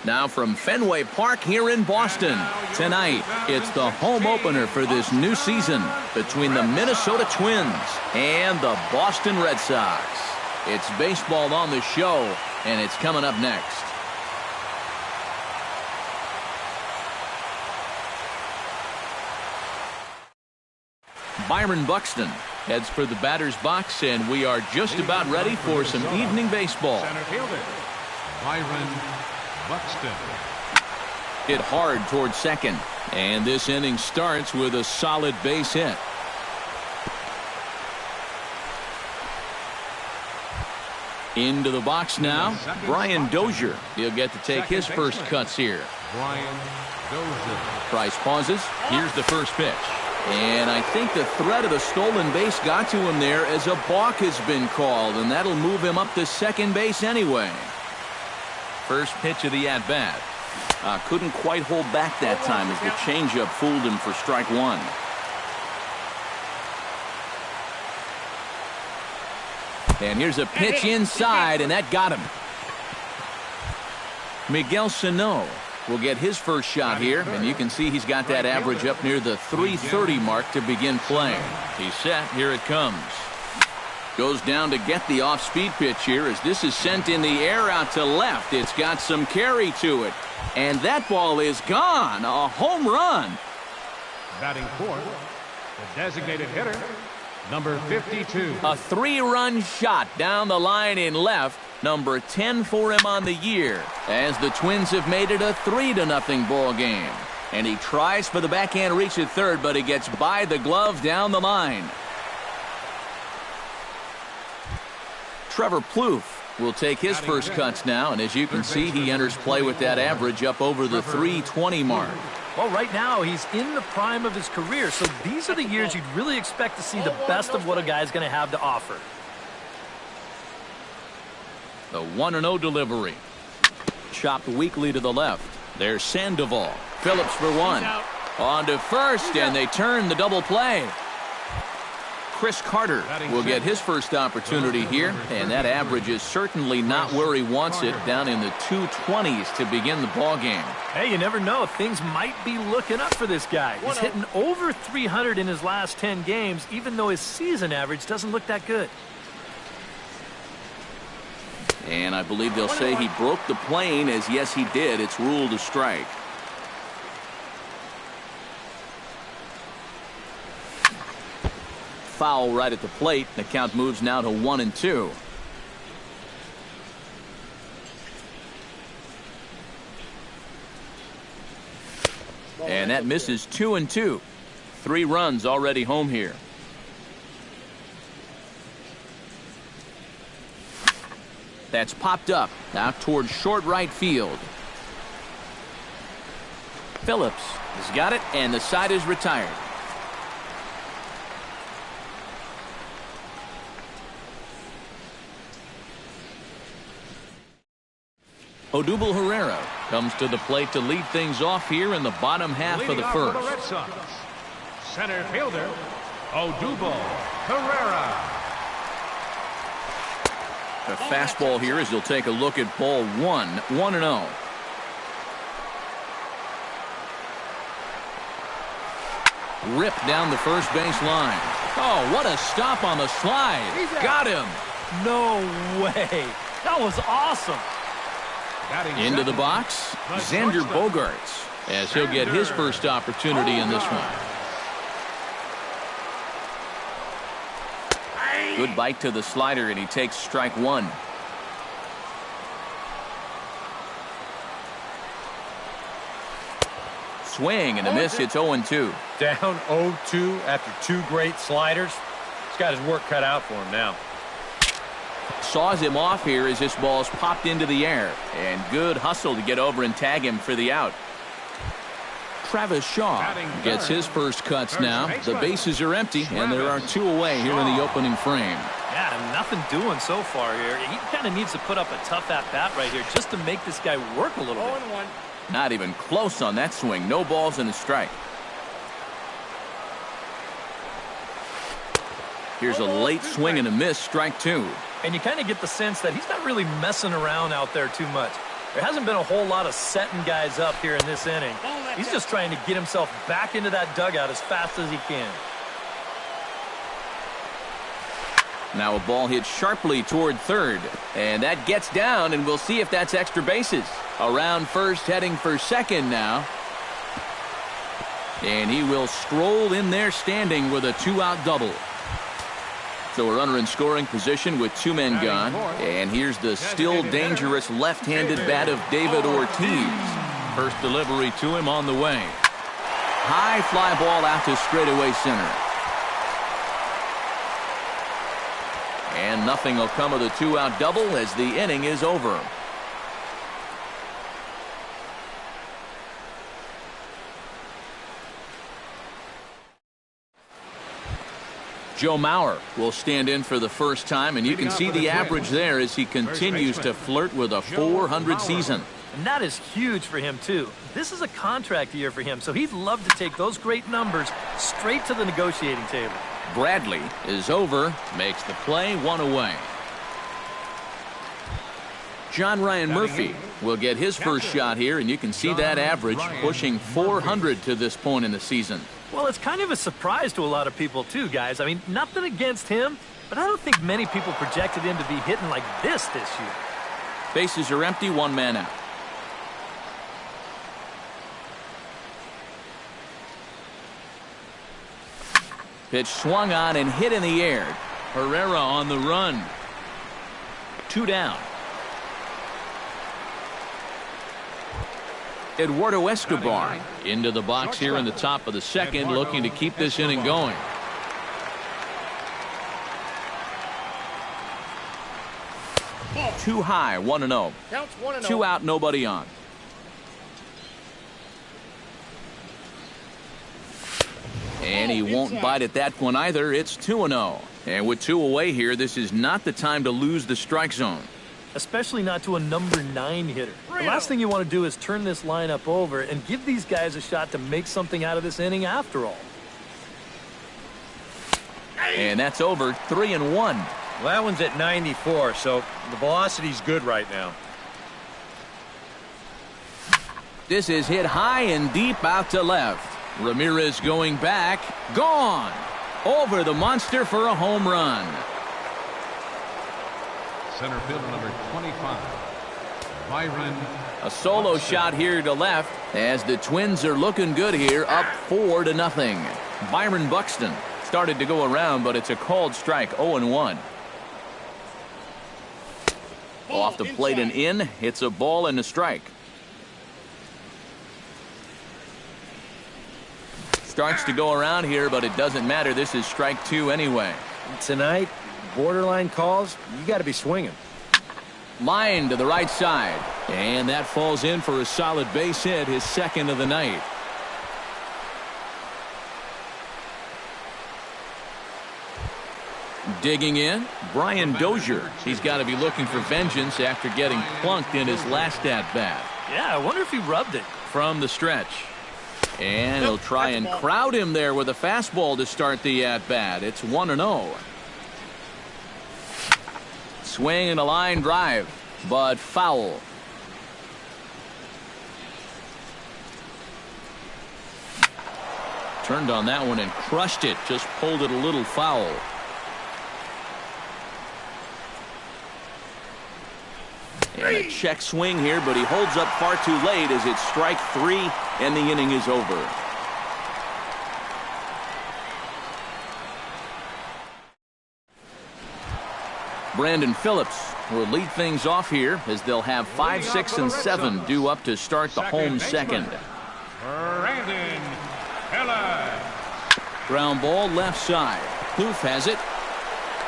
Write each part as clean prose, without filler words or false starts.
Now from Fenway Park here in Boston. Tonight, it's the home opener for this new season between the Minnesota Twins and the Boston Red Sox. It's baseball on the show, and it's coming up next. Byron Buxton heads for the batter's box, and we are just about ready for some evening baseball. Center fielder, Byron Buxton. Hit hard towards second, and this inning starts with a solid base hit. Into the box now, Brian Dozier. He'll get to take his first cuts here. Brian Dozier. Price pauses. Here's the first pitch. And I think the threat of the stolen base got to him there as a balk has been called, and that'll move him up to second base anyway. First pitch of the at-bat. Couldn't quite hold back that time as the changeup fooled him for strike one. And here's a pitch inside, and that got him. Miguel Sano will get his first shot here, and you can see he's got that average up near the 330 mark to begin playing. He's set. Here it comes. Goes down to get the off-speed pitch here as this is sent in the air out to left. It's got some carry to it, and that ball is gone. A home run. Batting fourth, the designated hitter, number 52. A 3-run shot down the line in left. Number 10 for him on the year, as the Twins have made it a 3-0 ball game. And he tries for the backhand reach at third, but he gets by the glove down the line. Trevor Plouffe will take his first cuts now, and as you can see, he enters play with that average up over the 320 mark. Well, right now, he's in the prime of his career, so these are the years you'd really expect to see the best of what a guy's going to have to offer. The 1-0 delivery. Chopped weakly to the left. There's Sandoval. Phillips for one. On to first, and they turn the double play. Chris Carter will get his first opportunity here, and that average is certainly not where he wants it, down in the 220s to begin the ball game. Hey, you never know. Things might be looking up for this guy. He's hitting over 300 in his last 10 games, even though his season average doesn't look that good. And I believe they'll say he broke the plane, as yes, he did. It's ruled a strike. Foul right at the plate. The count moves now to 1-2. And that misses 2-2. 3 runs already home here. That's popped up out towards short right field. Phillips has got it, and the side is retired. Odubel Herrera comes to the plate to lead things off here in the bottom half of the first. The Red Sox, center fielder, Odubel Herrera. The fastball here as he'll take a look at ball 1, 1-0. Ripped down the first base line. Oh, what a stop on the slide. Got him. No way. That was awesome. Into the box, Xander Bogaerts, as he'll get his first opportunity in this one. Good bite to the slider, and he takes strike one. Swing and a miss. It's 0-2. Down 0-2 after 2 great sliders. He's got his work cut out for him now. Saws him off here as this ball's popped into the air. And good hustle to get over and tag him for the out. Travis Shaw gets his first cuts now. The bases are empty, and there are 2 away here in the opening frame. Yeah, nothing doing so far here. He kind of needs to put up a tough at-bat right here just to make this guy work a little bit. Not even close on that swing. No balls and a strike. Here's a late swing and a miss, strike 2. And you kind of get the sense that he's not really messing around out there too much. There hasn't been a whole lot of setting guys up here in this inning. He's just trying to get himself back into that dugout as fast as he can. Now a ball hit sharply toward third, and that gets down, and we'll see if that's extra bases. Around first, heading for second now. And he will stroll in there standing with a 2-out double. So a runner in scoring position with 2 men gone. And here's the still dangerous left-handed bat of David Ortiz. First delivery to him on the way. High fly ball out to straightaway center. And nothing will come of the 2-out double as the inning is over. Joe Mauer will stand in for the first time, and you can see the average there as he continues to flirt with a .400 season. And that is huge for him, too. This is a contract year for him, so he'd love to take those great numbers straight to the negotiating table. Bradley is over, makes the play, 1 away. John Ryan Murphy will get his first shot here, and you can see that average pushing .400 to this point in the season. Well, it's kind of a surprise to a lot of people, too, guys. I mean, nothing against him, but I don't think many people projected him to be hitting like this year. Bases are empty, 1 man out. Pitch swung on and hit in the air. Herrera on the run. 2 down. Eduardo Escobar into the box here in the top of the second, looking to keep this inning going. Too high, 1-0. 2 out, nobody on. And he won't bite at that one either. It's 2-0. And with 2 away here, this is not the time to lose the strike zone. Especially not to a number 9 hitter. The last thing you want to do is turn this lineup over and give these guys a shot to make something out of this inning after all. And that's over, 3-1. Well, that one's at 94, so the velocity's good right now. This is hit high and deep out to left. Ramirez going back. Gone. Over the monster for a home run. Center fielder number 25, Byron. A solo shot here to left as the Twins are looking good here, up 4-0. Byron Buxton started to go around, but it's a called strike, 0-1. Off the plate and in. It's a ball and a strike. Starts to go around here, but it doesn't matter. This is strike 2 anyway. Tonight, borderline calls, you got to be swinging. Line to the right side, and that falls in for a solid base hit, his second of the night. Digging in, Brian Dozier. He's got to be looking for vengeance after getting plunked in his last at-bat. Yeah, I wonder if he rubbed it. From the stretch. And he'll try and crowd him there with a fastball to start the at-bat. It's 1-0. Swing and a line drive, but foul. Turned on that one and crushed it. Just pulled it a little foul. And a check swing here, but he holds up far too late as it's strike 3 and the inning is over. Brandon Phillips will lead things off here as they'll have 5, 6, and 7 due up to start the home second. Brandon Phillips. Ground ball left side. Kloof has it.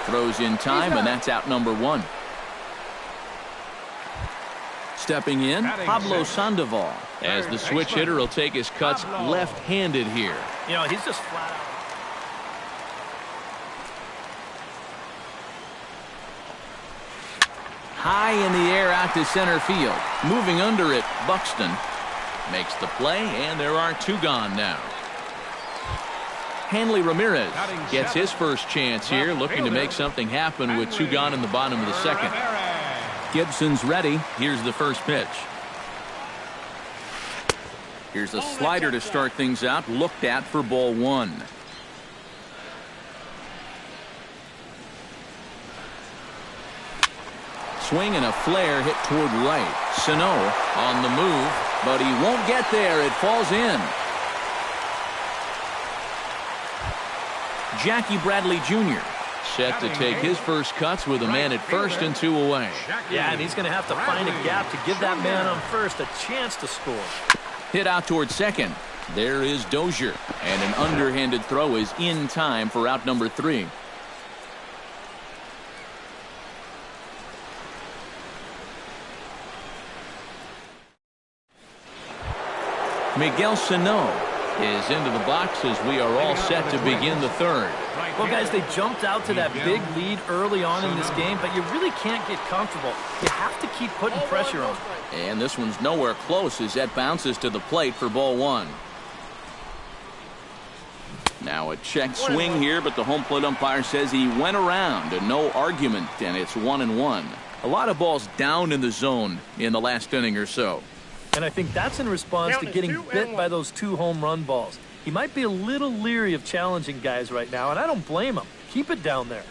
Throws in time, and that's out number 1. Stepping in, Pablo Sandoval, as the switch hitter will take his cuts left-handed here. You know, he's just flat out. High in the air out to center field. Moving under it, Buxton makes the play, and there are 2 gone now. Hanley Ramirez gets his first chance here, looking to make something happen with 2 gone in the bottom of the second. Gibson's ready. Here's the first pitch. Here's a slider to start things out, looked at for ball one. Swing and a flare hit toward right. Sano on the move, but he won't get there. It falls in. Jackie Bradley Jr. set to take his first cuts with a man at first and 2 away. Yeah, and he's going to have to find a gap to give that man on first a chance to score. Hit out toward second. There is Dozier, and an underhanded throw is in time for out number 3. Miguel Sano is into the box as we are all set to begin the third. Well, guys, they jumped out to that big lead early on in this game, but you really can't get comfortable. You have to keep putting pressure on them. And this one's nowhere close as that bounces to the plate for ball one. Now a check swing here, but the home plate umpire says he went around and no argument, and it's 1-1. A lot of balls down in the zone in the last inning or so. And I think that's in response to getting bit by those 2 home run balls. He might be a little leery of challenging guys right now, and I don't blame him. Keep it down there.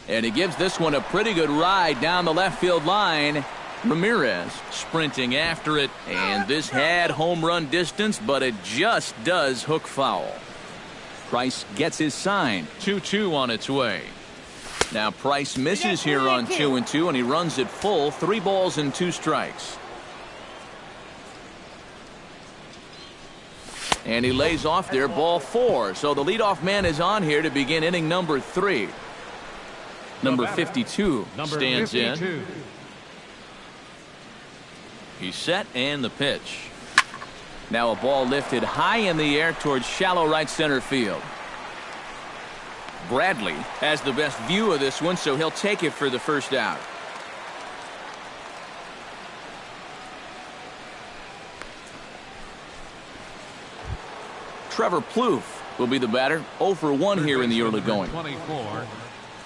And he gives this one a pretty good ride down the left field line. Ramirez sprinting after it, and this had home run distance, but it just does hook foul. Price gets his sign. 2-2 on its way. Now Price misses here on 2-2, and he runs it full. 3 balls and 2 strikes. And he lays off there, ball 4. So the leadoff man is on here to begin inning number 3. Number 52 stands in. He's set, and the pitch. Now a ball lifted high in the air towards shallow right center field. Bradley has the best view of this one, so he'll take it for the first out. Trevor Plouffe will be the batter. 0 for 1 here in the early going. 24,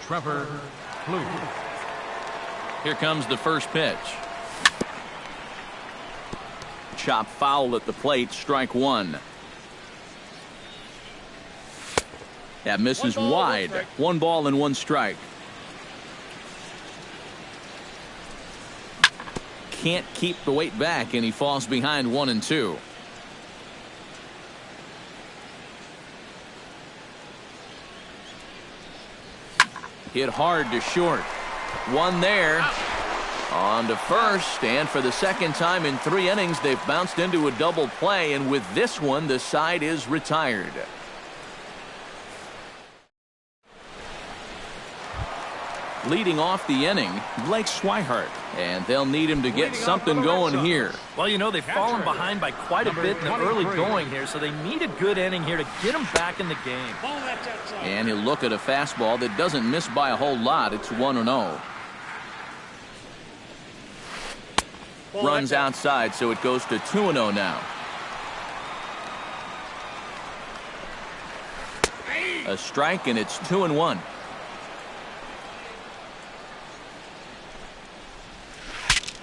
Trevor Plouffe. Here comes the first pitch. Chop foul at the plate, strike 1. That misses wide. 1 ball and 1 strike. Can't keep the weight back, and he falls behind 1-2. Hit hard to short. 1 there. On to first, and for the second time in 3 innings, they've bounced into a double play, and with this one, the side is retired. Leading off the inning, Blake Swihart, and they'll need him to get something going here. Well, you know, they've fallen behind by quite a bit in the early going here, so they need a good inning here to get them back in the game. And he'll look at a fastball that doesn't miss by a whole lot. It's 1-0. Runs outside, so it goes to 2-0 now. A strike, and it's 2-1.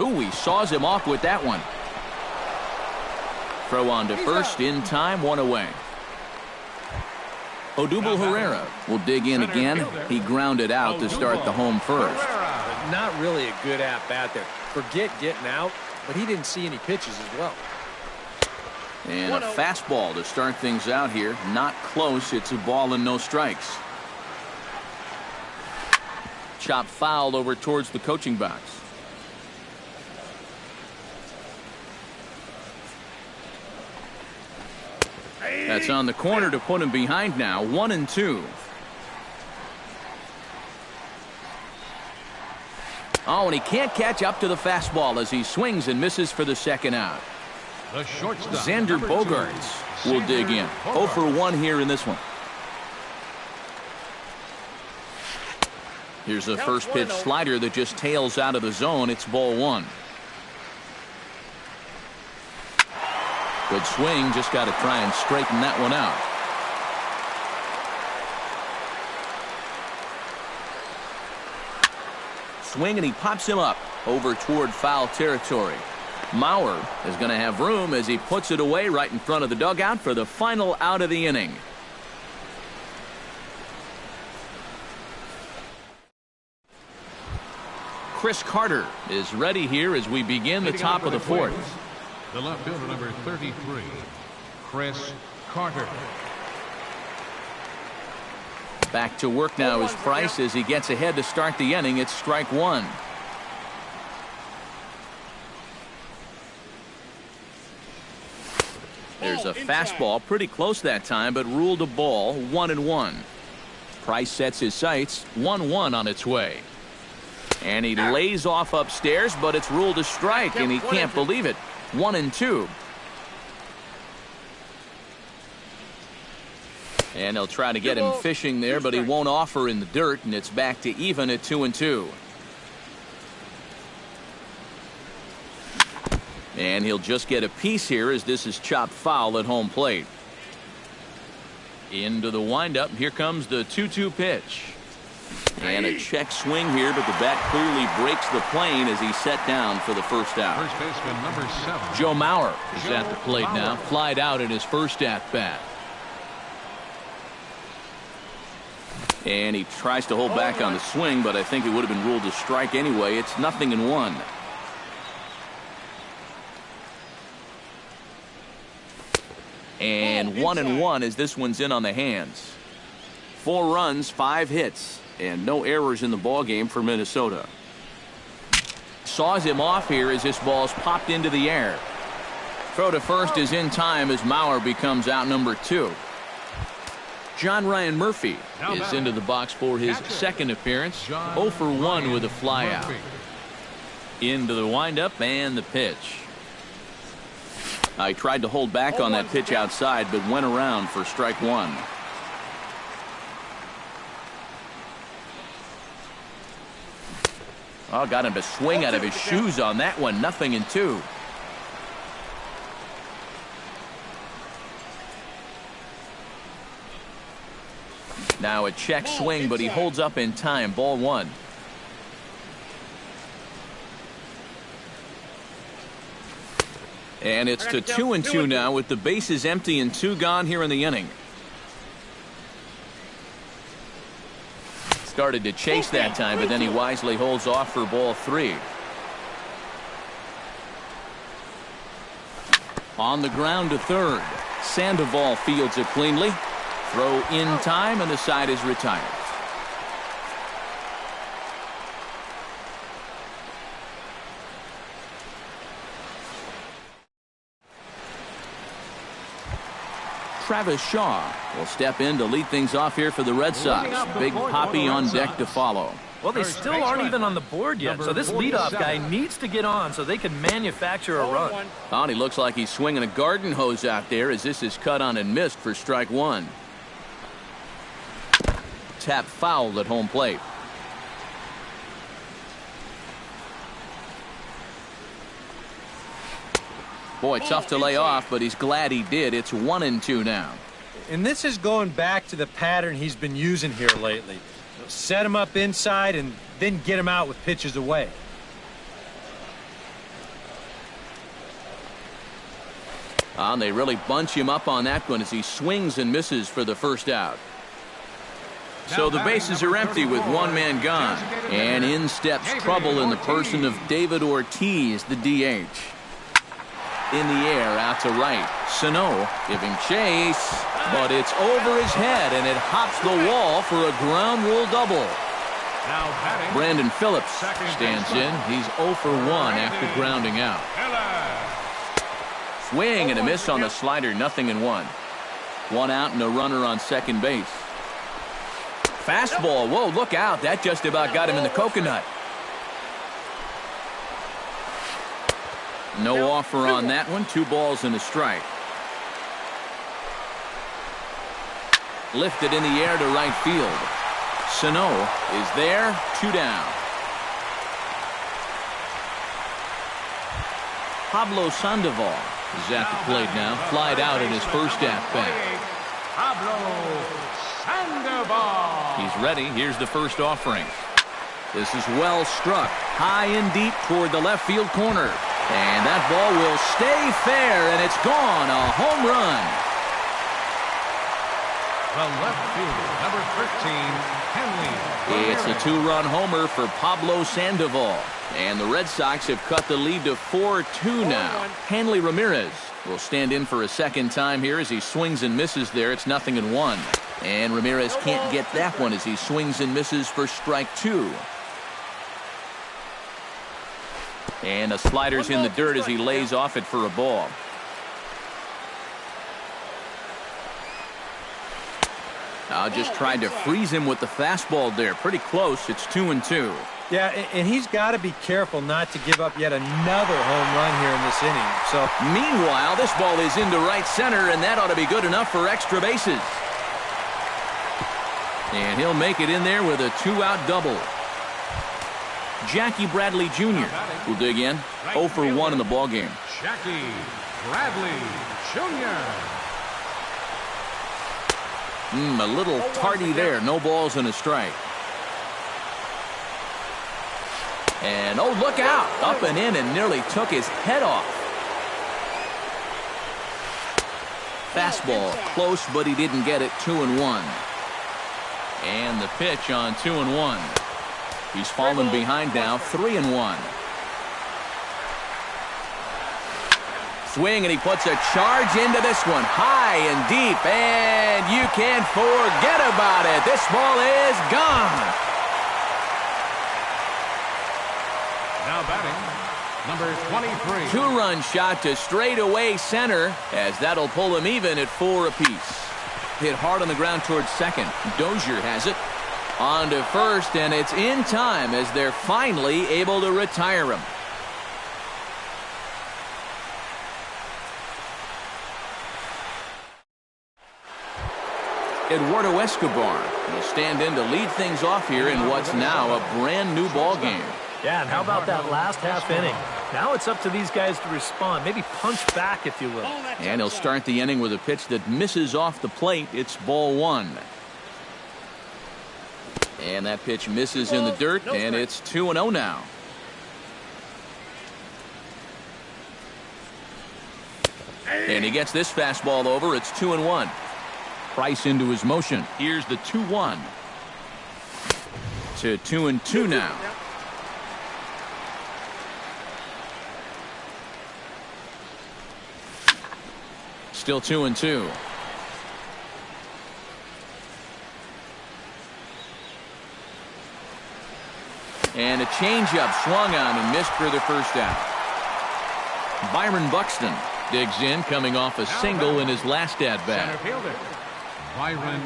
Ooh, he saws him off with that one. Throw on to first in time, 1 away. Odubel Herrera will dig in again. He grounded out to start the home first. Not really a good at-bat there. Forget getting out, but he didn't see any pitches as well. And a fastball to start things out here. Not close. It's a ball and no strikes. Chop foul over towards the coaching box. That's on the corner to put him behind now. 1-2. Oh, and he can't catch up to the fastball as he swings and misses for the second out. The shortstop, Xander Bogaerts will dig in. 0 for 1 here in this one. Here's a first pitch slider that just tails out of the zone. It's ball 1. Good swing, just got to try and straighten that one out. Swing, and he pops him up over toward foul territory. Mauer is going to have room as he puts it away right in front of the dugout for the final out of the inning. Chris Carter is ready here as we begin the top of the fourth. The left fielder, number 33, Chris Carter. Back to work now is Price as he gets ahead to start the inning. It's strike one. There's a fastball pretty close that time, but ruled a ball, 1-1. Price sets his sights, 1-1 on its way. And he lays off upstairs, but it's ruled a strike, and he can't believe it. 1-2. And they'll try to get him fishing there, but he won't offer in the dirt, and it's back to even at 2-2. And he'll just get a piece here as this is chopped foul at home plate. Into the windup. Here comes the 2-2 pitch. And a check swing here, but the bat clearly breaks the plane as he's set down for the first out. First baseman, number 7. Joe Mauer is at the plate now. Flied out in his first at-bat. And he tries to hold back on the swing, but I think it would have been ruled a strike anyway. It's 0-1. And 1-1 as this one's in on the hands. 4 runs, 5 hits, and no errors in the ballgame for Minnesota. Saws him off here as this ball's popped into the air. Throw to first is in time as Mauer becomes out number 2. John Ryan Murphy is into the box for his second appearance. 0 for 1 with a flyout. Into the windup and the pitch. I tried to hold back on that pitch outside, but went around for strike one. Oh, got him to swing out of his shoes on that one. 0-2. Now a check swing, but he holds up in time. Ball one. And it's to 2-2 now with the bases empty and 2 gone here in the inning. Started to chase that time, but then he wisely holds off for ball 3. On the ground to third. Sandoval fields it cleanly. Throw in time, and the side is retired. Travis Shaw will step in to lead things off here for the Red Sox. Big Poppy on deck to follow. Well, they still aren't even on the board yet, so this leadoff guy needs to get on so they can manufacture a run. Oh, he looks like he's swinging a garden hose out there as this is cut on and missed for strike one. Tap foul at home plate. Boy, tough to lay off, but he's glad he did. It's 1-2 now. And this is going back to the pattern he's been using here lately. Set him up inside and then get him out with pitches away. And they really bunch him up on that one as he swings and misses for the first out. So the bases are empty with 1 man gone. And in steps trouble in the person of David Ortiz, the DH. In the air, out to right. Sano giving chase, but it's over his head, and it hops the wall for a ground rule double. Brandon Phillips stands in. He's 0 for 1 after grounding out. Swing and a miss on the slider, 0-1. 1 out and a runner on second base. Fastball, whoa, look out. That just about got him in the coconut. No offer on that one. 2 balls and a strike. Lifted in the air to right field. Sano is there. 2 down. Pablo Sandoval is at the plate now. Flied out in his first at-bat. Pablo Sandoval. He's ready. Here's the first offering. This is well struck. High and deep toward the left field corner. And that ball will stay fair, and it's gone. A home run. The left fielder, number 13, Henley. It's a two-run homer for Pablo Sandoval. And the Red Sox have cut the lead to 4-2 now. Hanley Ramirez will stand in for a second time here as he swings and misses there. It's 0-1. And Ramirez can't get that one as he swings and misses for strike 2. And a slider's in the dirt as he lays off it for a ball. Now just tried to freeze him with the fastball there. Pretty close. It's 2-2. Yeah, and he's got to be careful not to give up yet another home run here in this inning. So, meanwhile, this ball is into right center, and that ought to be good enough for extra bases. And he'll make it in there with a 2-out double. Jackie Bradley Jr. will dig in. 0 for 1 in the ballgame. Jackie Bradley Jr. A little tardy there. No balls and a strike. And, oh, look out. Up and in and nearly took his head off. Fastball close, but he didn't get it. 2-1. And the pitch on 2-1. He's fallen behind now. 3-1. Swing, and he puts a charge into this one. High and deep, and you can't forget about it. This ball is gone. Now batting, number 23. Two-run shot to straightaway center, as that'll pull him even at 4 apiece. Hit hard on the ground towards second. Dozier has it. On to first, and it's in time as they're finally able to retire him. Eduardo Escobar will stand in to lead things off here in what's now a brand new ball game. Yeah, and how about that last half inning? Now it's up to these guys to respond, maybe punch back, if you will. And he'll start the inning with a pitch that misses off the plate. It's ball 1. And that pitch misses in the dirt, and it's 2-0 now. And he gets this fastball over. It's 2-1. Price into his motion. Here's the 2-1. To 2-2 now. Still 2-2. And a changeup swung on and missed for the first out. Byron Buxton digs in, coming off a single in his last at-bat. Center fielder, Byron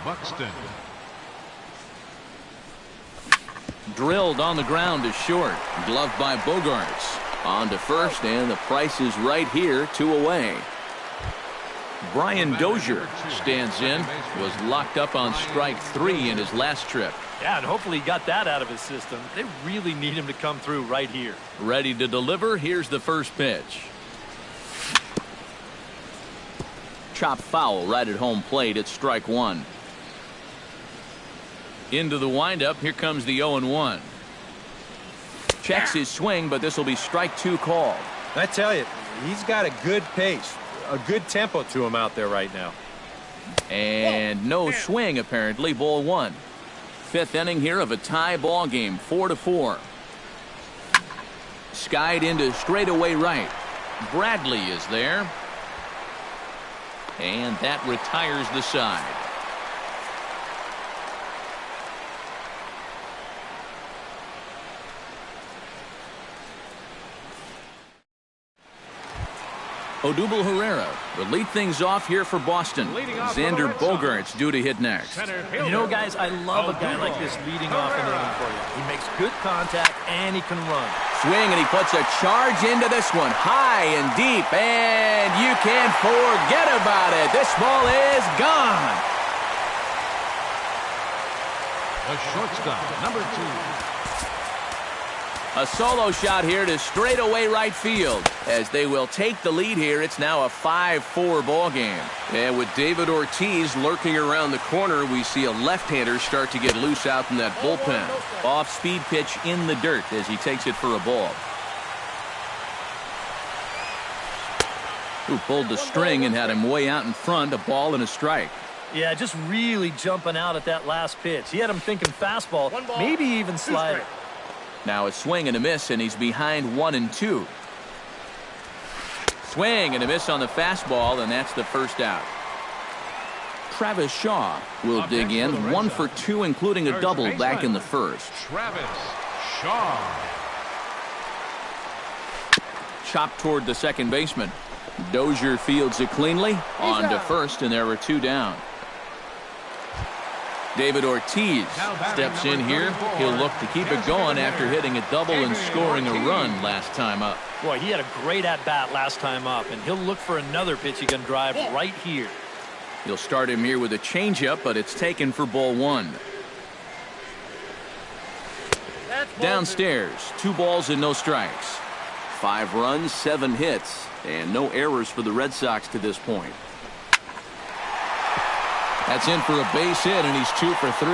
Buxton. Drilled on the ground to short. Gloved by Bogarts. On to first, and the price is right here, 2 away. Brian Dozier stands in. Was locked up on strike 3 in his last trip. Yeah, and hopefully he got that out of his system. They really need him to come through right here. Ready to deliver. Here's the first pitch. Chop foul right at home plate. It's strike 1. Into the windup. Here comes the 0-1. Checks his swing, but this will be strike 2 called. I tell you, he's got a good pace, a good tempo to him out there right now. And no swing, apparently. Ball 1. 5th inning here of a tie ball game. 4-4. Skied into straightaway right. Bradley is there. And that retires the side. Odubel Herrera will lead things off here for Boston. Xander Bogaerts due to hit next. You know, guys, I love a guy like this leading off an inning for you. He makes good contact and he can run. Swing, and he puts a charge into this one. High and deep, and you can't forget about it. This ball is gone. The shortstop, number 2. A solo shot here to straightaway right field. As they will take the lead here, it's now a 5-4 ball game. And with David Ortiz lurking around the corner, we see a left-hander start to get loose out in that bullpen. Off-speed pitch in the dirt as he takes it for a ball. who pulled the string and had him way out in front, a ball and a strike. Yeah, just really jumping out at that last pitch. He had him thinking fastball, maybe even slider. Now a swing and a miss, and he's behind 1-2. Swing and a miss on the fastball, and that's the first out. Travis Shaw will dig in, 1 for 2, including a double back in the first. Travis Shaw. Chopped toward the second baseman. Dozier fields it cleanly. On to first, and there are 2 down. David Ortiz steps in here. He'll look to keep it going after hitting a double and scoring a run last time up. Boy, he had a great at-bat last time up, and he'll look for another pitch he can drive right here. He'll start him here with a changeup, but it's taken for ball 1. Downstairs, 2 balls and no strikes. 5 runs, 7 hits, and no errors for the Red Sox to this point. That's in for a base hit, and he's 2 for 3.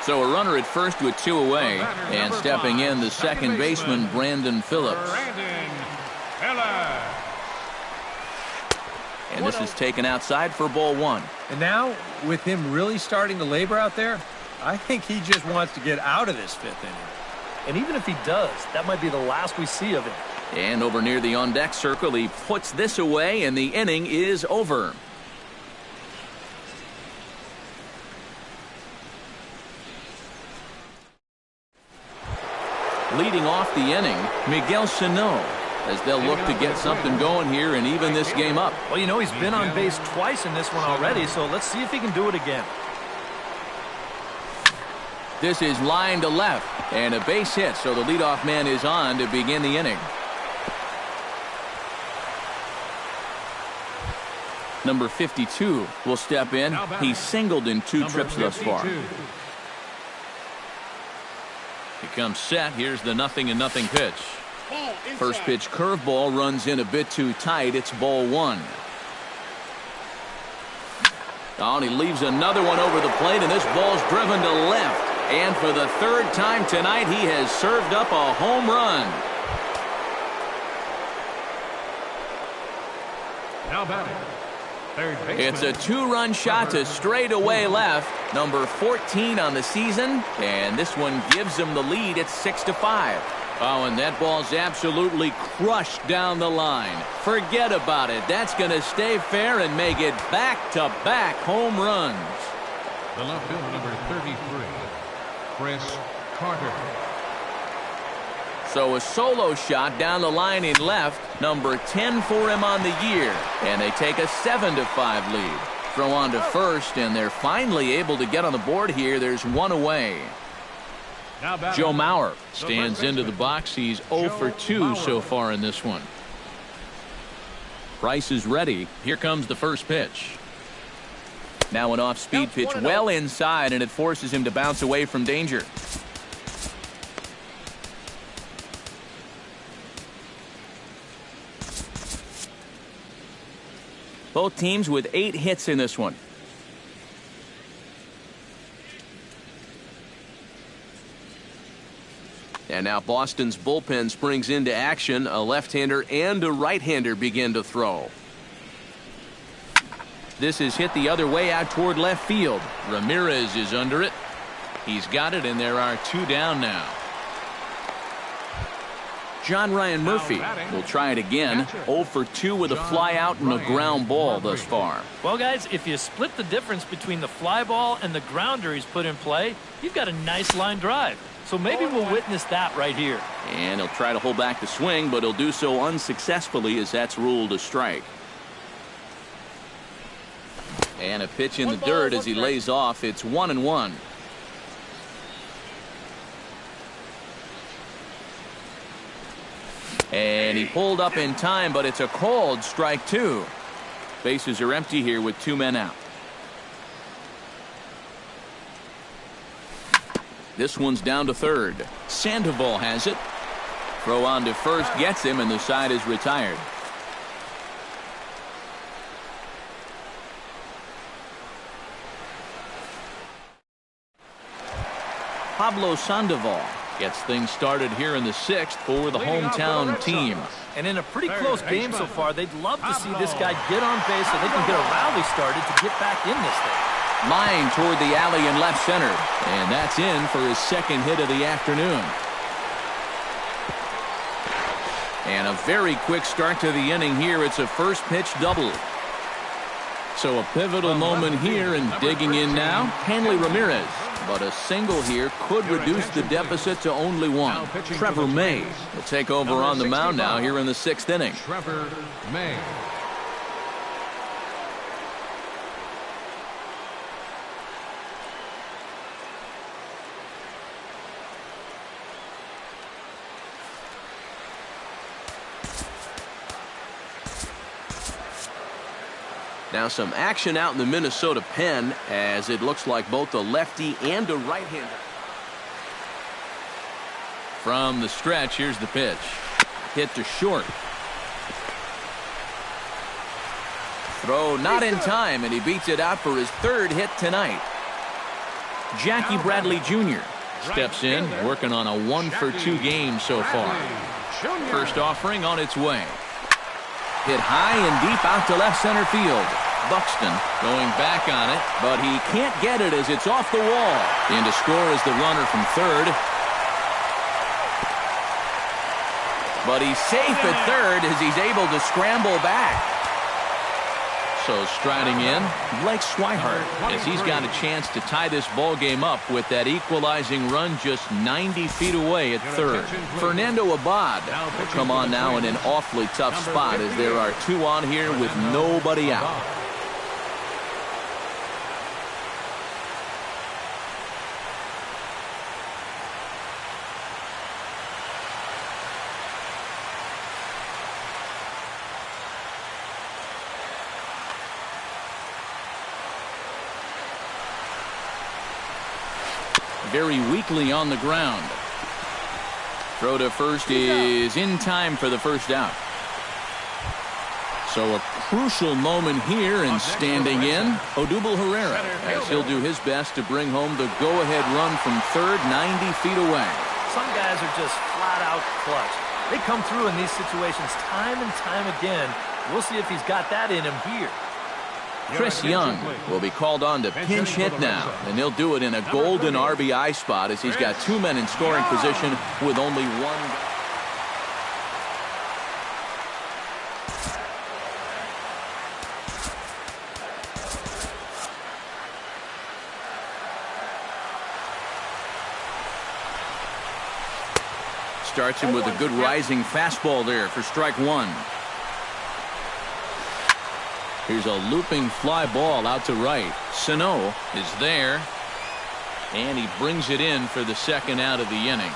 So a runner at first with 2 away, and stepping in the second baseman, Brandon Phillips. And this is taken outside for ball 1. And now, with him really starting to labor out there, I think he just wants to get out of this 5th inning. And even if he does, that might be the last we see of him. And over near the on-deck circle, he puts this away, and the inning is over. Leading off the inning, Miguel Sano, as they'll look to get something going here and even this game up. Well, you know, he's been on base twice in this one already, so let's see if he can do it again. This is line to left, and a base hit, so the leadoff man is on to begin the inning. Number 52 will step in. He's singled in 2 trips thus far. He comes set. Here's the 0-0 pitch. First pitch curveball runs in a bit too tight. It's ball 1. Oh, and he leaves another one over the plate, and this ball's driven to left. And for the 3rd time tonight, he has served up a home run. Now batting. It's a 2-run shot to straightaway left. Number 14 on the season. And this one gives him the lead. It's 6-5. Oh, and that ball's absolutely crushed down the line. Forget about it. That's going to stay fair and make it back-to-back home runs. The left fielder, number 33, Chris Carter. So a solo shot down the line in left, number 10 for him on the year, and they take a 7-5 lead. Throw on to first, and they're finally able to get on the board here. There's 1 away. Joe Mauer stands into the box. He's 0 for 2 so far in this one. Price is ready. Here comes the first pitch. Now an off-speed pitch well inside, and it forces him to bounce away from danger. Both teams with 8 hits in this one. And now Boston's bullpen springs into action. A left-hander and a right-hander begin to throw. This is hit the other way out toward left field. Ramirez is under it. He's got it, and there are 2 down now. John Ryan Murphy will try it again. 0 for 2 with a fly out and a ground ball thus far. Well, guys, if you split the difference between the fly ball and the grounder he's put in play, you've got a nice line drive. So maybe we'll witness that right here. And he'll try to hold back the swing, but he'll do so unsuccessfully as that's ruled a strike. And a pitch in the dirt as he lays off. It's 1-1. And he pulled up in time, but it's a called strike 2. Bases are empty here with 2 men out. This one's down to third. Sandoval has it. Throw on to first gets him, and the side is retired. Pablo Sandoval Gets things started here in the 6th for the hometown team. And in a pretty close game so far, they'd love to see this guy get on base so they can get a rally started to get back in this thing. Line toward the alley in left center. And that's in for his 2nd hit of the afternoon. And a very quick start to the inning here. It's a first pitch double. So a pivotal moment here, and digging in now, Hanley Ramirez. But a single here could reduce the deficit to only 1. Trevor May will take over on the mound now here in the 6th inning. Trevor May. Now some action out in the Minnesota pen, as it looks like both a lefty and a right-hander. From the stretch, here's the pitch. Hit to short. Throw not in time, and he beats it out for his 3rd hit tonight. Jackie Bradley Jr. steps in, working on a 1-for-2 game so far. First offering on its way. Hit high and deep out to left center field. Buxton going back on it, but he can't get it as it's off the wall. In to score is the runner from 3rd. But he's safe at 3rd as he's able to scramble back. So striding in, Blake Swihart, as he's got a chance to tie this ball game up with that equalizing run just 90 feet away at 3rd. Fernando Abad will come on now in an awfully tough spot as there are 2 on here with nobody out. Very weakly on the ground. Throw to first is in time for the first out. So a crucial moment here, and standing in, Odubel Herrera, as he'll do his best to bring home the go-ahead run from 3rd, 90 feet away. Some guys are just flat out clutch. They come through in these situations time and time again. We'll see if he's got that in him here. Chris Young will be called on to pinch hit now, and he'll do it in a golden RBI spot as he's got 2 men in scoring position with only 1. Starts him with a good rising fastball there for strike 1. Here's a looping fly ball out to right. Sano is there, and he brings it in for the 2nd out of the inning.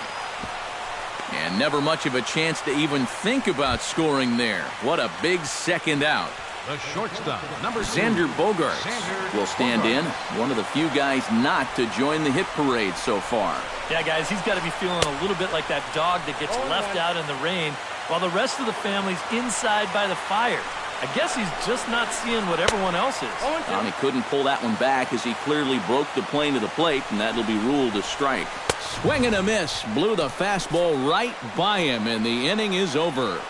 And never much of a chance to even think about scoring there. What a big 2nd out. The shortstop, number 2, Xander Bogaerts will stand in. One of the few guys not to join the hit parade so far. Yeah, guys, he's got to be feeling a little bit like that dog that gets left out in the rain while the rest of the family's inside by the fire. I guess he's just not seeing what everyone else is. He couldn't pull that one back as he clearly broke the plane of the plate, and that'll be ruled a strike. Swing and a miss. Blew the fastball right by him, and the inning is over.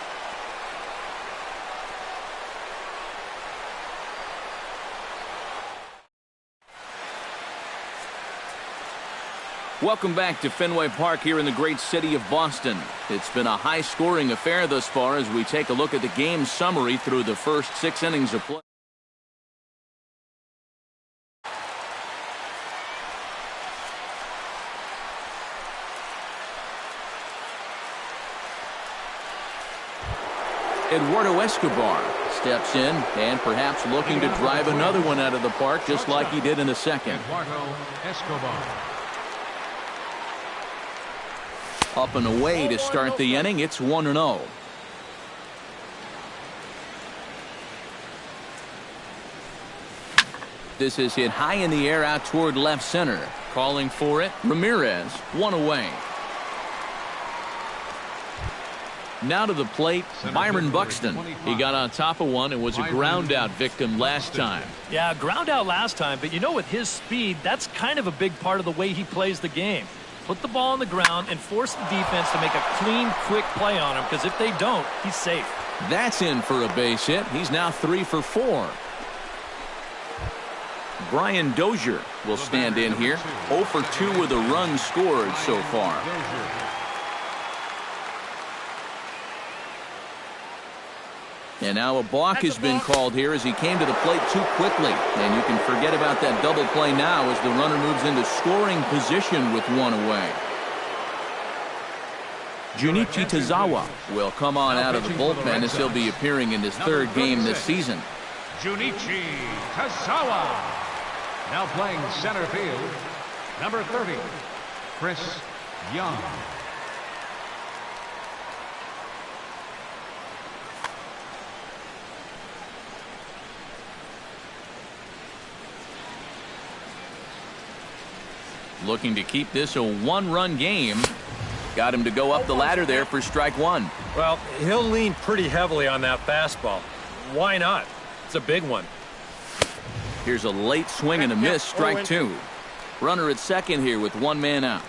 Welcome back to Fenway Park here in the great city of Boston. It's been a high-scoring affair thus far as we take a look at the game summary through the first 6 innings of play. Eduardo Escobar steps in and perhaps looking to drive another one out of the park just like he did in the 2nd. Eduardo Escobar. Up and away to start the inning. It's 1-0. This is hit high in the air out toward left center. Calling for it, Ramirez, 1 away. Now to the plate, Byron Buxton. He got on top of one and was a ground out victim last time. Yeah, ground out last time, but you know, with his speed, that's kind of a big part of the way he plays the game. put the ball on the ground and force the defense to make a clean, quick play on him, because if they don't, he's safe. That's in for a base hit. He's now 3 for 4. Brian Dozier will stand in here. 0 for 2 with a run scored so far. And now a balk has been called here as he came to the plate too quickly. And you can forget about that double play now as the runner moves into scoring position with one away. Junichi Tazawa will come on out of the bullpen as he'll be appearing in his 3rd game this season. Junichi Tazawa. Now playing center field, number 30, Chris Young. Looking to keep this a 1-run game. Got him to go up the ladder there for strike 1. Well, he'll lean pretty heavily on that fastball. Why not? It's a big one. Here's a late swing and a miss, strike 2. Runner at second here with 1 man out.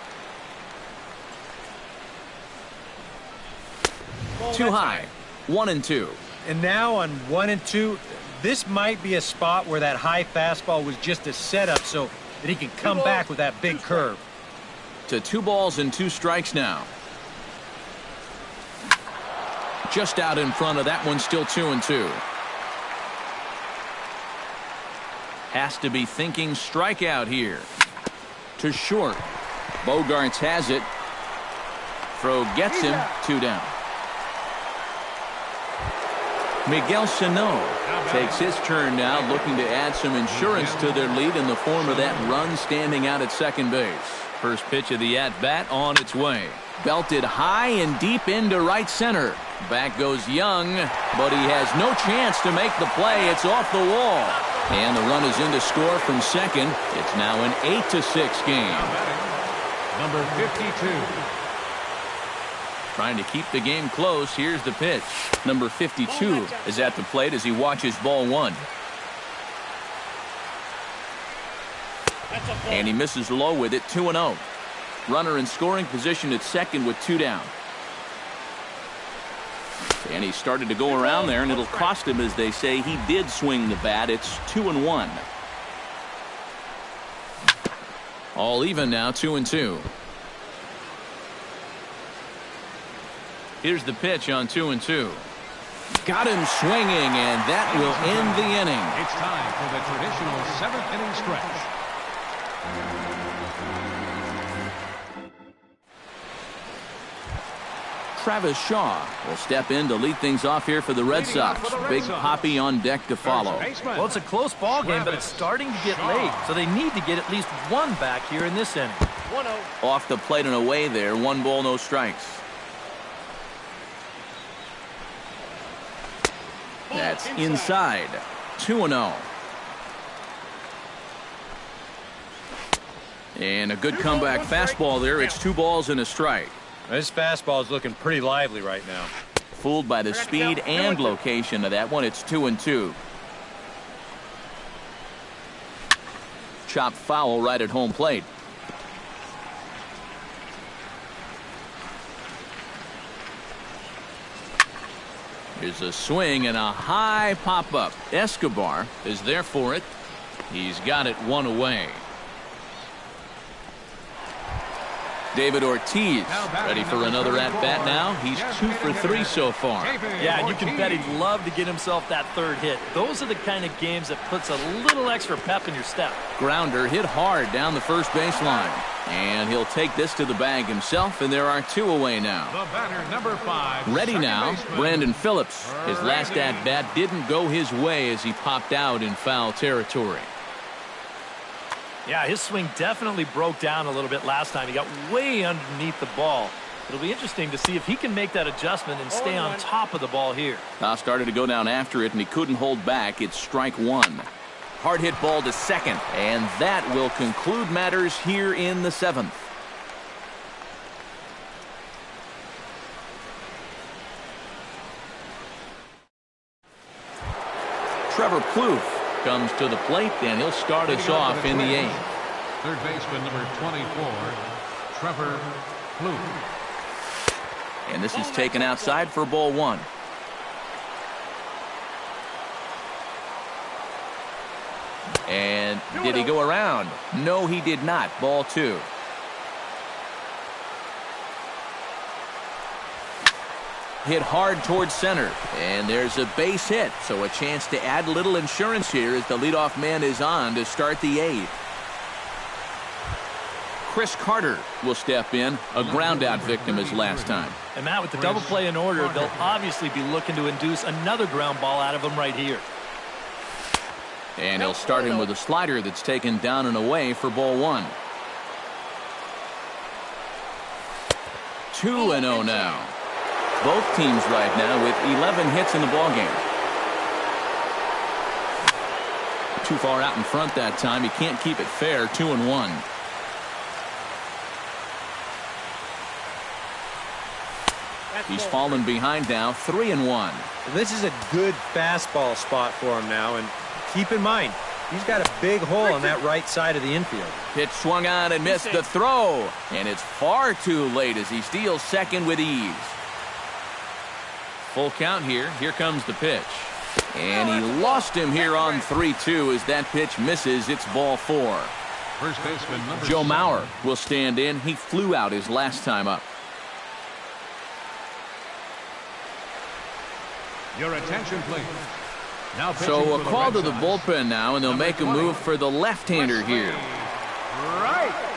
Too high. 1-2. And now on 1-2, this might be a spot where that high fastball was just a setup so that he can come back with that big curve. To 2 balls and 2 strikes now. Just out in front of that one, still 2-2. Has to be thinking strikeout here. To short. Bogarts has it. Throw gets him. 2 down. Miguel Sano takes his turn now, looking to add some insurance to their lead in the form of that run standing out at second base. First pitch of the at-bat on its way. Belted high and deep into right center. Back goes Young, but he has no chance to make the play. It's off the wall. And the run is in to score from second. It's now an 8-6 game. Number 52. Trying to keep the game close. Here's the pitch. Number 52 is at the plate as he watches ball 1. And he misses low with it. 2-0. Runner in scoring position at second with 2 down. And he started to go around there, and it'll cost him, as they say. He did swing the bat. It's 2-1. All even now, 2-2. Here's the pitch on 2-2. Got him swinging, and that will end the inning. It's time for the traditional 7th inning stretch. Travis Shaw will step in to lead things off here for the Red Sox. Big Poppy on deck to follow. Well, it's a close ball game, but it's starting to get late, so they need to get at least 1 back here in this inning. 1-0. Off the plate and away there. 1 ball, no strikes. That's inside. 2-0. And a good comeback fastball there. It's 2 balls and a strike. This fastball is looking pretty lively right now. Fooled by the speed and location of that one. It's 2-2. Chopped foul right at home plate. Here's a swing and a high pop-up. Escobar is there for it. He's got it 1 away. David Ortiz ready for another at-bat now. He's 2 for 3 so far. Yeah, and you can bet he'd love to get himself that 3rd hit. Those are the kind of games that puts a little extra pep in your step. Grounder hit hard down the first baseline. And he'll take this to the bag himself, and there are 2 away now. The batter, number 5. Ready now, Brandon Phillips. His last at-bat didn't go his way as he popped out in foul territory. Yeah, his swing definitely broke down a little bit last time. He got way underneath the ball. It'll be interesting to see if he can make that adjustment and stay on top of the ball here. Now started to go down after it, and he couldn't hold back. It's strike 1. Hard hit ball to second, and that will conclude matters here in the 7th. Trevor Plouffe comes to the plate, and he'll start us off in the 8th. Third baseman number 24, Trevor Blue. And this is taken outside for ball one. And did he go around? No, he did not. Ball two. Hit hard towards center. And there's a base hit. So a chance to add a little insurance here as the leadoff man is on to start the eighth. Chris Carter will step in, a ground-out victim as last time. And Matt, with the double play in order, they'll obviously be looking to induce another ground ball out of him right here. And he'll start him with a slider that's taken down and away for ball one. 2-0 now. Both teams right now with 11 hits in the ballgame. Too far out in front that time. He can't keep it fair. 2-1. He's fallen behind now. 3-1. This is a good fastball spot for him now, and keep in mind, he's got a big hole on that right side of the infield. Pitch swung on and missed the throw, and it's far too late as he steals second with ease. Full count here. Here comes the pitch. And he lost him here on 3-2 as that pitch misses. It's ball four. First baseman number Joe 7. Mauer will stand in. He flew out his last time up. Your attention, please. Now So a call to the bullpen now, and they'll make a move for the left-hander here. Right.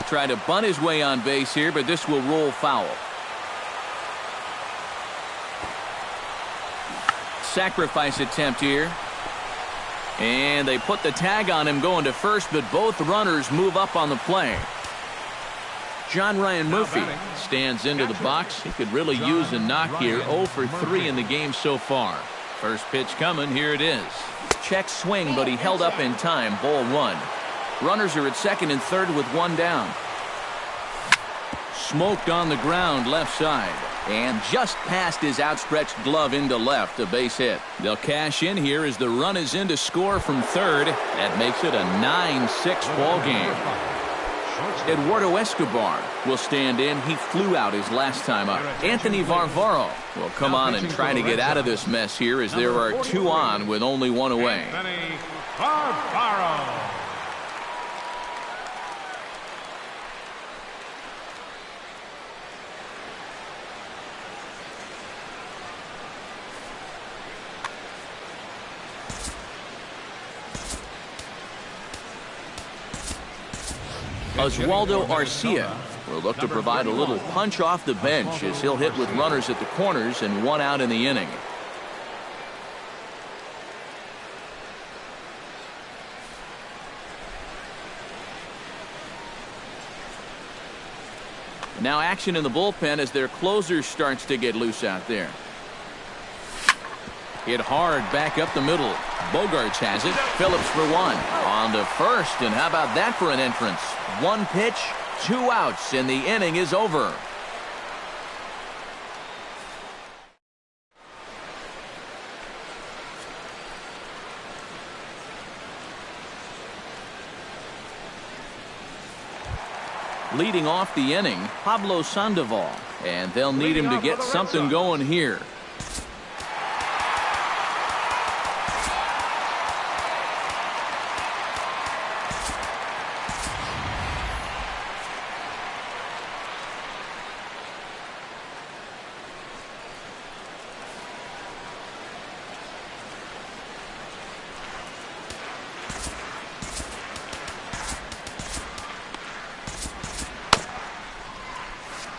Try to bunt his way on base here, but this will roll foul. Sacrifice attempt here. And they put the tag on him going to first, but both runners move up on the play. John Ryan Murphy stands into the box. He could really use a knock here. 0 for 3 in the game so far. First pitch coming. Here it is. Check swing, but he held up in time. Ball one. Runners are at second and third with one down. Smoked on the ground left side. And just past his outstretched glove into left, a base hit. They'll cash in here as the run is in to score from third. That makes it a 9-6 ball game. Eduardo Escobar will stand in. He flew out his last time up. Anthony Varvaro will come on and try to get out of this mess here as there are two on with only one away. Anthony Varvaro. Oswaldo Arcia will look to provide a little punch off the bench as he'll hit with runners at the corners and one out in the inning. Now action in the bullpen as their closer starts to get loose out there. Hit hard back up the middle. Bogarts has it. Phillips for one. On to first, and how about that for an entrance? One pitch, two outs, and the inning is over. Leading off the inning, Pablo Sandoval, and they'll need him to get something going here.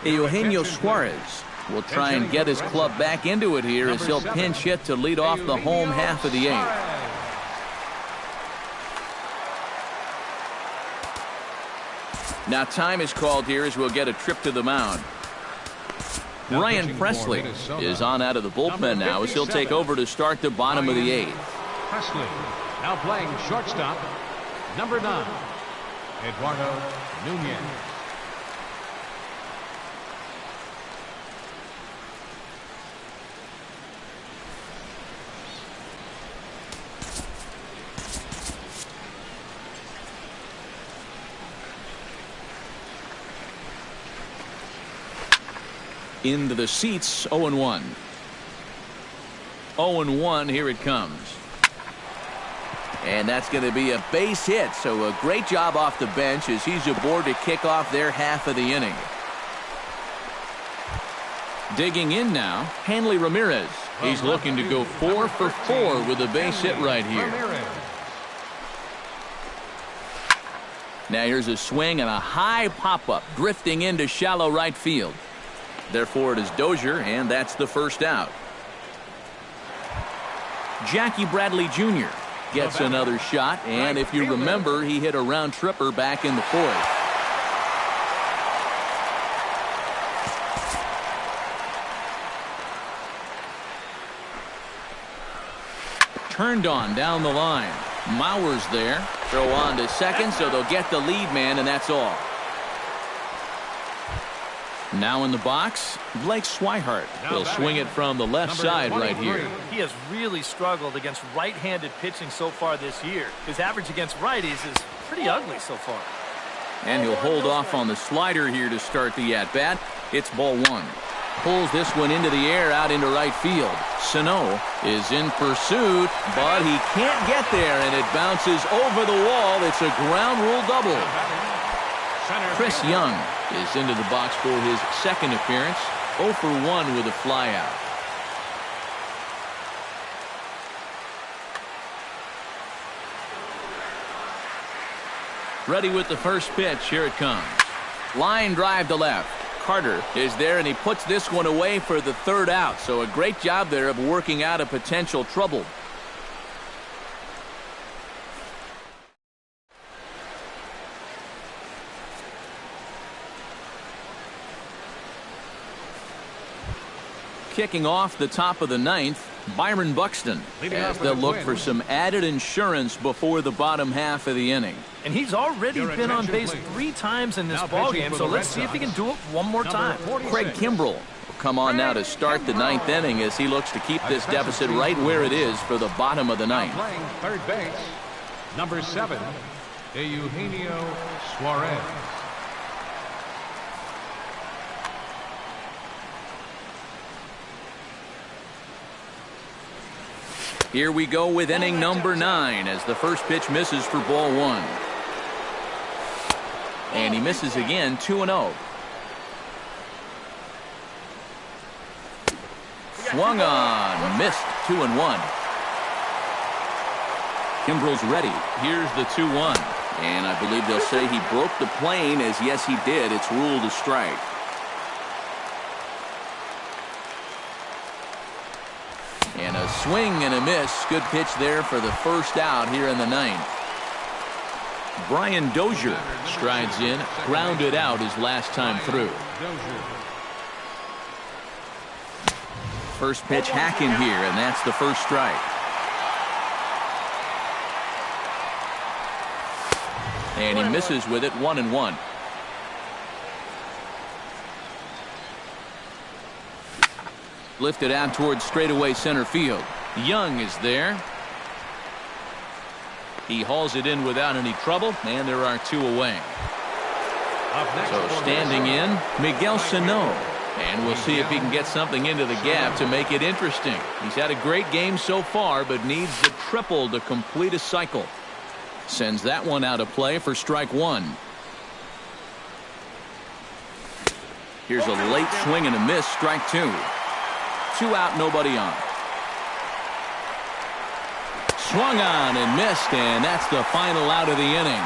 Eugenio Suarez will try and get his club back into it here as he'll pinch hit to lead off the home half of the eighth. Now time is called here as we'll get a trip to the mound. Ryan Presley is on out of the bullpen now as he'll take over to start the bottom of the eighth. Presley now playing shortstop. Number 9, Eduardo Nunez. Into the seats, 0-1. 0-1, here it comes. And that's going to be a base hit, so a great job off the bench as he's aboard to kick off their half of the inning. Digging in now, Hanley Ramirez. He's looking to go 4 for 4 with a base hit right here. Now here's a swing and a high pop-up, drifting into shallow right field. Therefore, it is Dozier, and that's the first out. Jackie Bradley Jr. gets another shot, and if you remember, he hit a round tripper back in the 4th. Turned on down the line. Mauer's there. Throw on to second, so they'll get the lead man, and that's all. Now in the box, Blake Swihart. He'll swing it from the left side right here. He has really struggled against right-handed pitching so far this year. His average against righties is pretty ugly so far. And he'll hold off on the slider here to start the at-bat. It's ball 1. Pulls this one into the air out into right field. Sano is in pursuit, but he can't get there, and it bounces over the wall. It's a ground rule double. Chris Young is into the box for his second appearance. 0 for 1 with a flyout. Ready with the first pitch. Here it comes. Line drive to left. Carter is there, and he puts this one away for the third out. So a great job there of working out a potential trouble. Kicking off the top of the 9th, Byron Buxton, as they'll look for some added insurance before the bottom half of the inning. And he's already been on base 3 times in this ballgame, so let's see if he can do it one more time. Craig Kimbrell will come on now to start the 9th inning as he looks to keep this deficit right where it is for the bottom of the 9th. Playing third base, number 7, Eugenio Suarez. Here we go with inning number 9 as the first pitch misses for ball 1. And he misses again, 2-0. Swung on, missed, 2-1. Kimbrell's ready. Here's the 2-1. And I believe they'll say he broke the plane, as yes he did. It's ruled a strike. And a swing and a miss. Good pitch there for the first out here in the 9th. Brian Dozier strides in, grounded out his last time through. First pitch hacking here, and that's the first strike. And he misses with it, 1-1. Lifted out towards straightaway center field. Young is there. He hauls it in without any trouble, and there are 2 away. So standing in, Miguel Sano. And we'll see if he can get something into the gap to make it interesting. He's had a great game so far, but needs the triple to complete a cycle. Sends that one out of play for strike 1. Here's a late swing and a miss, strike 2. 2 out, nobody on. Swung on and missed, and that's the final out of the inning.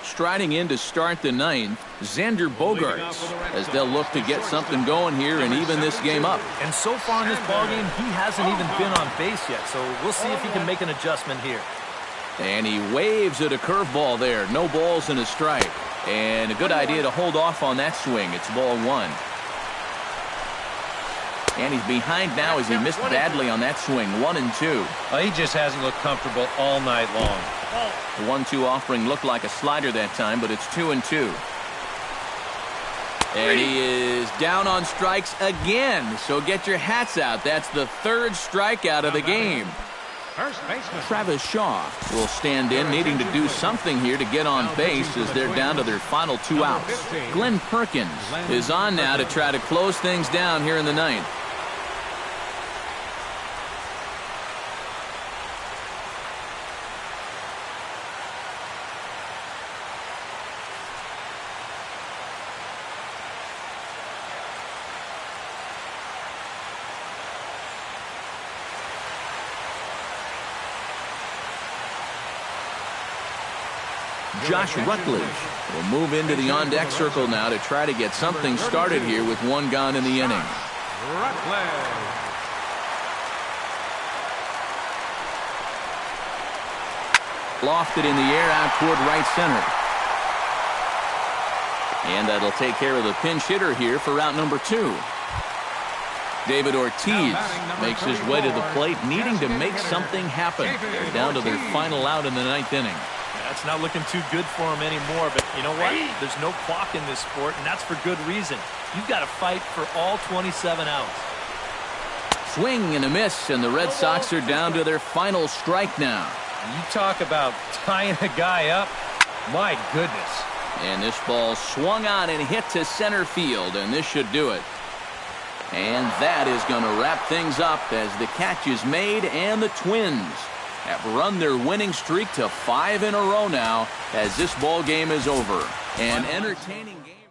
Striding in to start the 9th, Xander Bogaerts, as they'll look to get something going here and even this game up. And so far in this ballgame, he hasn't even been on base yet, so we'll see if he can make an adjustment here. And he waves at a curveball there. No balls and a strike. And a good idea to hold off on that swing. It's ball 1. And he's behind now as he missed badly on that swing. 1-2. He just hasn't looked comfortable all night long. The 1-2 offering looked like a slider that time, but it's 2-2. And he is down on strikes again. So get your hats out. That's the third strikeout of the game. Travis Shaw will stand in, needing to do something here to get on base as they're down to their final 2 outs. Glenn Perkins is on now to try to close things down here in the ninth. Josh Rutledge will move into the on-deck circle now to try to get something started here with 1 gone in the inning. Lofted in the air out toward right center. And that'll take care of the pinch hitter here for out number 2. David Ortiz makes his way to the plate, needing to make something happen. They're down to their final out in the 9th inning. That's not looking too good for him anymore, but you know what? There's no clock in this sport, and that's for good reason. You've got to fight for all 27 outs. Swing and a miss, and the Red Sox are down to their final strike now. You talk about tying a guy up. My goodness. And this ball swung on and hit to center field, and this should do it. And that is going to wrap things up as the catch is made, and the Twins have run their winning streak to 5 in a row now as this ball game is over. An entertaining game.